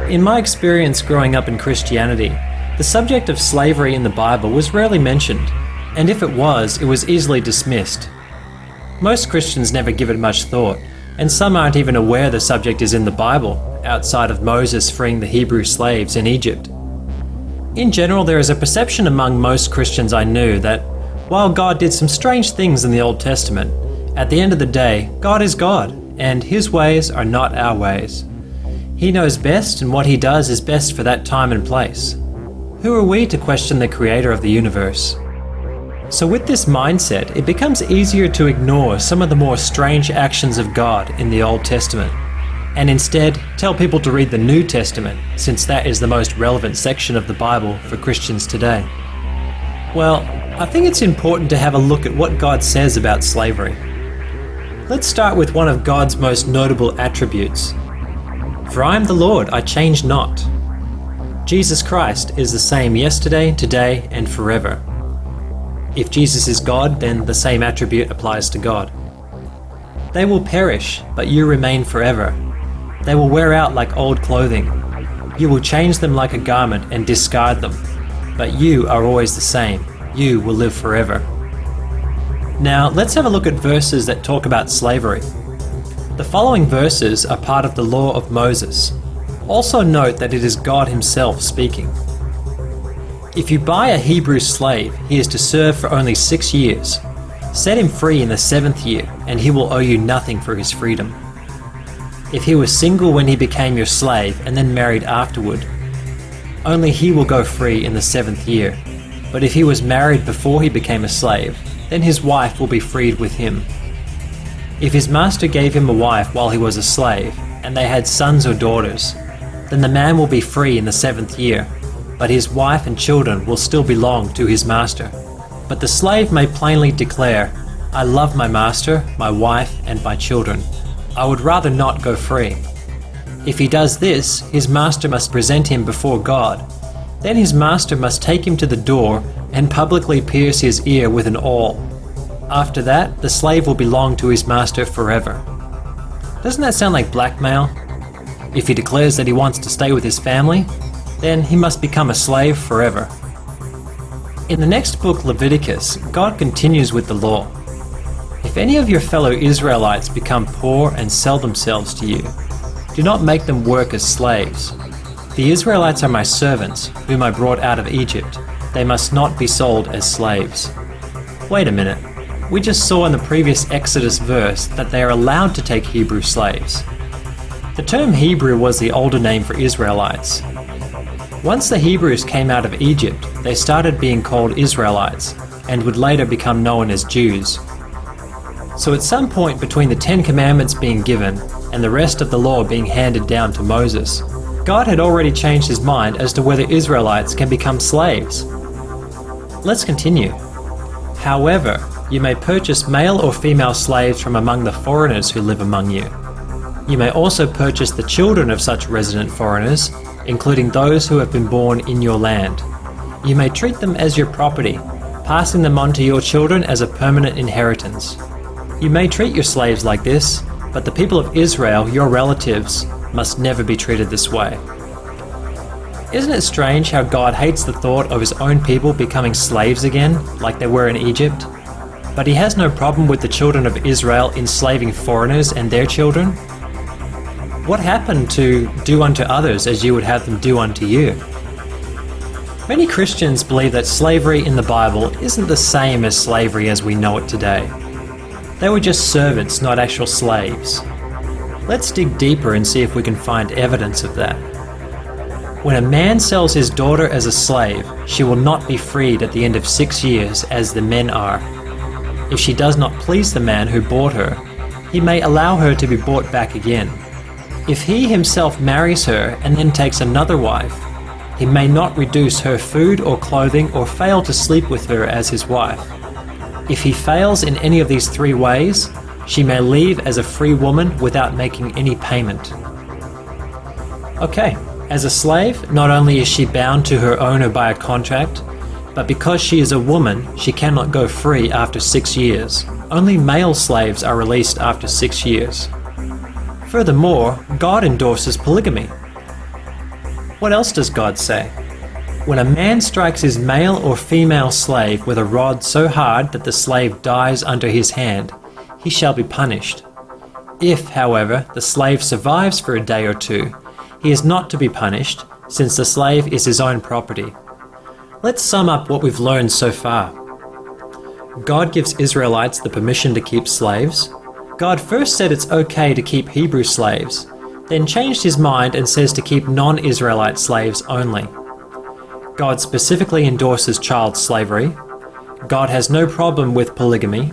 In my experience growing up in Christianity, the subject of slavery in the Bible was rarely mentioned, and if it was easily dismissed. Most Christians never give it much thought, and some aren't even aware the subject is in the Bible, outside of Moses freeing the Hebrew slaves in Egypt. In general, there is a perception among most Christians I knew that, while God did some strange things in the Old Testament, at the end of the day, God is God, and His ways are not our ways. He knows best, and what He does is best for that time and place. Who are we to question the Creator of the universe? So with this mindset, it becomes easier to ignore some of the more strange actions of God in the Old Testament, and instead tell people to read the New Testament, since that is the most relevant section of the Bible for Christians today. Well, I think it's important to have a look at what God says about slavery. Let's start with one of God's most notable attributes. For I am the Lord, I change not. Jesus Christ is the same yesterday, today, and forever. If Jesus is God, then the same attribute applies to God. They will perish, but you remain forever. They will wear out like old clothing. You will change them like a garment and discard them. But you are always the same. You will live forever. Now, let's have a look at verses that talk about slavery. The following verses are part of the Law of Moses. Also note that it is God Himself speaking. If you buy a Hebrew slave, he is to serve for only 6 years. Set him free in the 7th year, and he will owe you nothing for his freedom. If he was single when he became your slave and then married afterward, only he will go free in the 7th year. But if he was married before he became a slave, then his wife will be freed with him. If his master gave him a wife while he was a slave, and they had sons or daughters, then the man will be free in the 7th year. But his wife and children will still belong to his master. But the slave may plainly declare, I love my master, my wife, and my children. I would rather not go free. If he does this, his master must present him before God. Then his master must take him to the door and publicly pierce his ear with an awl. After that, the slave will belong to his master forever. Doesn't that sound like blackmail? If he declares that he wants to stay with his family, then he must become a slave forever. In the next book, Leviticus, God continues with the law. If any of your fellow Israelites become poor and sell themselves to you, do not make them work as slaves. The Israelites are my servants, whom I brought out of Egypt. They must not be sold as slaves. Wait a minute. We just saw in the previous Exodus verse that they are allowed to take Hebrew slaves. The term Hebrew was the older name for Israelites. Once the Hebrews came out of Egypt, they started being called Israelites, and would later become known as Jews. So at some point between the 10 Commandments being given and the rest of the law being handed down to Moses, God had already changed His mind as to whether Israelites can become slaves. Let's continue. However, you may purchase male or female slaves from among the foreigners who live among you. You may also purchase the children of such resident foreigners, including those who have been born in your land. You may treat them as your property, passing them on to your children as a permanent inheritance. You may treat your slaves like this, but the people of Israel, your relatives, must never be treated this way. Isn't it strange how God hates the thought of His own people becoming slaves again, like they were in Egypt? But He has no problem with the children of Israel enslaving foreigners and their children? What happened to do unto others as you would have them do unto you? Many Christians believe that slavery in the Bible isn't the same as slavery as we know it today. They were just servants, not actual slaves. Let's dig deeper and see if we can find evidence of that. When a man sells his daughter as a slave, she will not be freed at the end of 6 years as the men are. If she does not please the man who bought her, he may allow her to be bought back again. If he himself marries her and then takes another wife, he may not reduce her food or clothing or fail to sleep with her as his wife. If he fails in any of these 3 ways, she may leave as a free woman without making any payment. Okay, as a slave, not only is she bound to her owner by a contract, but because she is a woman, she cannot go free after 6 years. Only male slaves are released after 6 years. Furthermore, God endorses polygamy. What else does God say? When a man strikes his male or female slave with a rod so hard that the slave dies under his hand, he shall be punished. If, however, the slave survives for a day or two, he is not to be punished, since the slave is his own property. Let's sum up what we've learned so far. God gives Israelites the permission to keep slaves. God first said it's okay to keep Hebrew slaves, then changed his mind and says to keep non-Israelite slaves only. God specifically endorses child slavery. God has no problem with polygamy.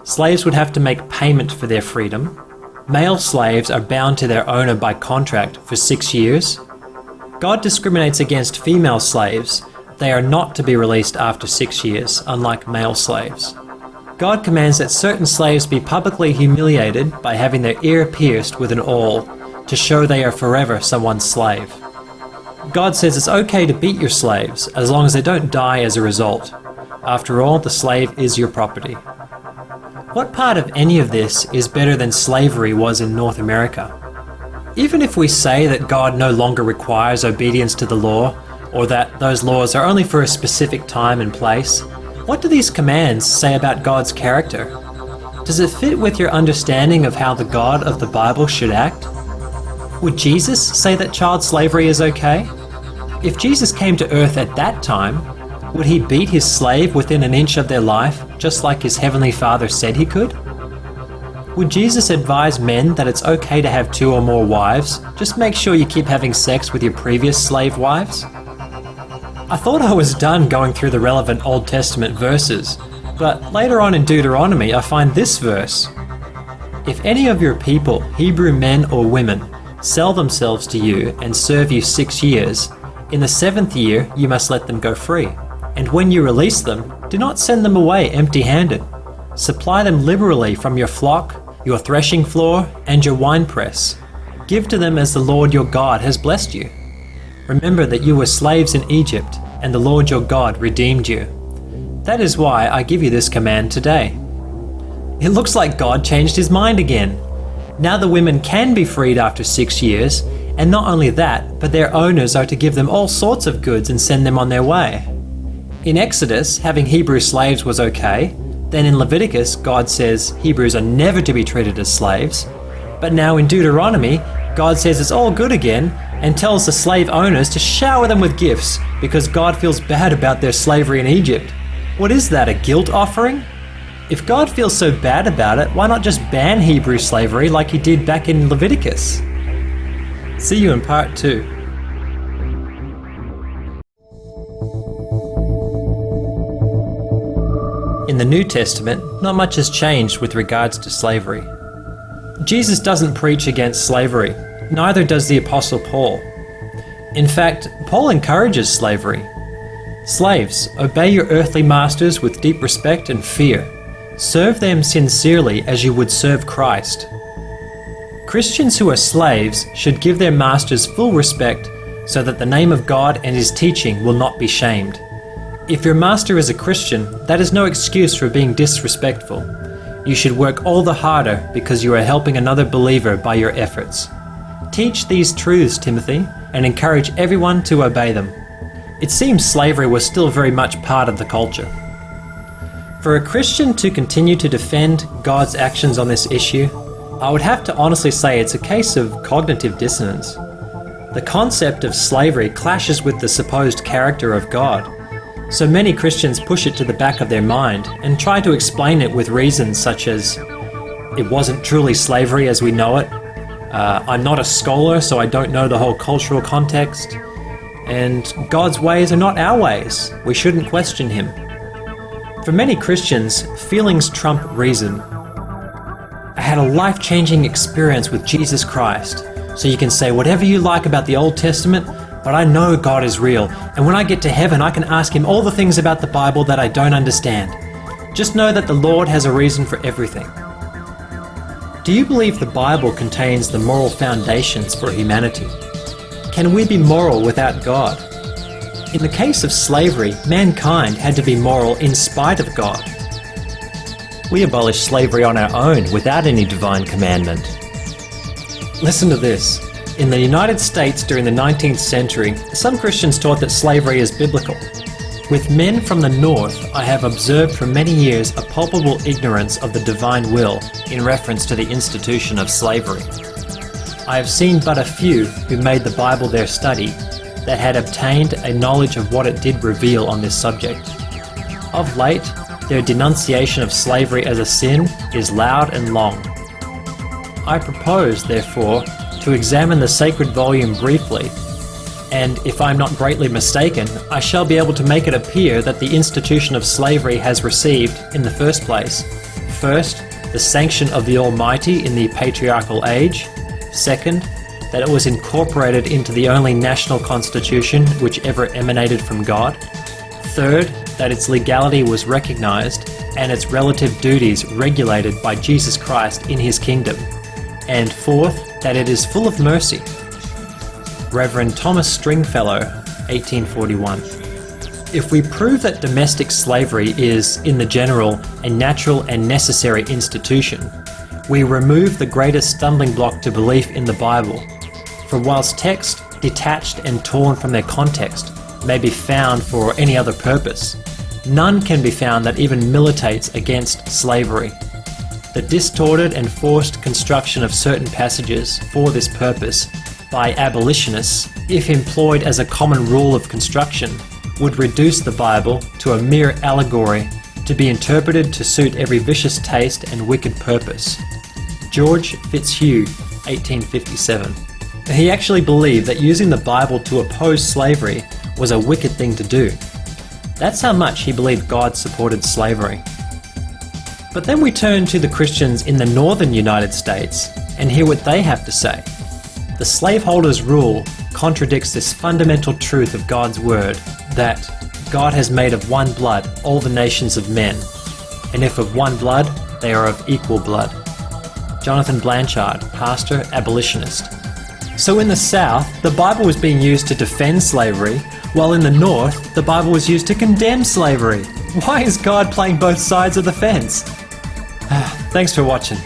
Slaves would have to make payment for their freedom. Male slaves are bound to their owner by contract for 6 years. God discriminates against female slaves. They are not to be released after 6 years, unlike male slaves. God commands that certain slaves be publicly humiliated by having their ear pierced with an awl to show they are forever someone's slave. God says it's okay to beat your slaves as long as they don't die as a result. After all, the slave is your property. What part of any of this is better than slavery was in North America? Even if we say that God no longer requires obedience to the law, or that those laws are only for a specific time and place, what do these commands say about God's character? Does it fit with your understanding of how the God of the Bible should act? Would Jesus say that child slavery is okay? If Jesus came to earth at that time, would he beat his slave within an inch of their life, just like his heavenly Father said he could? Would Jesus advise men that it's okay to have 2 or more wives? Just make sure you keep having sex with your previous slave wives? I thought I was done going through the relevant Old Testament verses, but later on in Deuteronomy I find this verse. If any of your people, Hebrew men or women, sell themselves to you and serve you 6 years, in the 7th year you must let them go free. And when you release them, do not send them away empty-handed. Supply them liberally from your flock, your threshing floor, and your winepress. Give to them as the Lord your God has blessed you. Remember that you were slaves in Egypt, and the Lord your God redeemed you. That is why I give you this command today. It looks like God changed his mind again. Now the women can be freed after 6 years, and not only that, but their owners are to give them all sorts of goods and send them on their way. In Exodus, having Hebrew slaves was okay. Then in Leviticus, God says Hebrews are never to be treated as slaves. But now in Deuteronomy, God says it's all good again and tells the slave owners to shower them with gifts because God feels bad about their slavery in Egypt. What is that, a guilt offering? If God feels so bad about it, why not just ban Hebrew slavery like he did back in Leviticus? See you in part 2. In the New Testament, not much has changed with regards to slavery. Jesus doesn't preach against slavery, neither does the Apostle Paul. In fact, Paul encourages slavery. Slaves, obey your earthly masters with deep respect and fear. Serve them sincerely as you would serve Christ. Christians who are slaves should give their masters full respect so that the name of God and his teaching will not be shamed. If your master is a Christian, that is no excuse for being disrespectful. You should work all the harder because you are helping another believer by your efforts. Teach these truths, Timothy, and encourage everyone to obey them. It seems slavery was still very much part of the culture. For a Christian to continue to defend God's actions on this issue, I would have to honestly say it's a case of cognitive dissonance. The concept of slavery clashes with the supposed character of God. So many Christians push it to the back of their mind and try to explain it with reasons such as, it wasn't truly slavery as we know it, I'm not a scholar so I don't know the whole cultural context, and God's ways are not our ways, we shouldn't question him. For many Christians, feelings trump reason. I had a life-changing experience with Jesus Christ, so you can say whatever you like about the Old Testament, but I know God is real, and when I get to heaven I can ask him all the things about the Bible that I don't understand. Just know that the Lord has a reason for everything. Do you believe the Bible contains the moral foundations for humanity? Can we be moral without God? In the case of slavery, mankind had to be moral in spite of God. We abolished slavery on our own without any divine commandment. Listen to this. In the United States during the 19th century, some Christians taught that slavery is biblical. With men from the North, I have observed for many years a palpable ignorance of the divine will in reference to the institution of slavery. I have seen but a few who made the Bible their study that had obtained a knowledge of what it did reveal on this subject. Of late, their denunciation of slavery as a sin is loud and long. I propose, therefore, to examine the sacred volume briefly, and if I am not greatly mistaken, I shall be able to make it appear that the institution of slavery has received, in the first place, first, the sanction of the Almighty in the patriarchal age; second, that it was incorporated into the only national constitution which ever emanated from God; third, that its legality was recognized and its relative duties regulated by Jesus Christ in his kingdom; and fourth, that it is full of mercy. Reverend Thomas Stringfellow, 1841. If we prove that domestic slavery is, in the general, a natural and necessary institution, we remove the greatest stumbling block to belief in the Bible. For whilst text, detached and torn from their context, may be found for any other purpose, none can be found that even militates against slavery. The distorted and forced construction of certain passages for this purpose by abolitionists, if employed as a common rule of construction, would reduce the Bible to a mere allegory to be interpreted to suit every vicious taste and wicked purpose. George Fitzhugh, 1857. He actually believed that using the Bible to oppose slavery was a wicked thing to do. That's how much he believed God supported slavery. But then we turn to the Christians in the northern United States and hear what they have to say. The slaveholders' rule contradicts this fundamental truth of God's word, that God has made of one blood all the nations of men, and if of one blood, they are of equal blood. Jonathan Blanchard, pastor, abolitionist. So in the South, the Bible was being used to defend slavery, while in the North, the Bible was used to condemn slavery. Why is God playing both sides of the fence? Thanks for watching.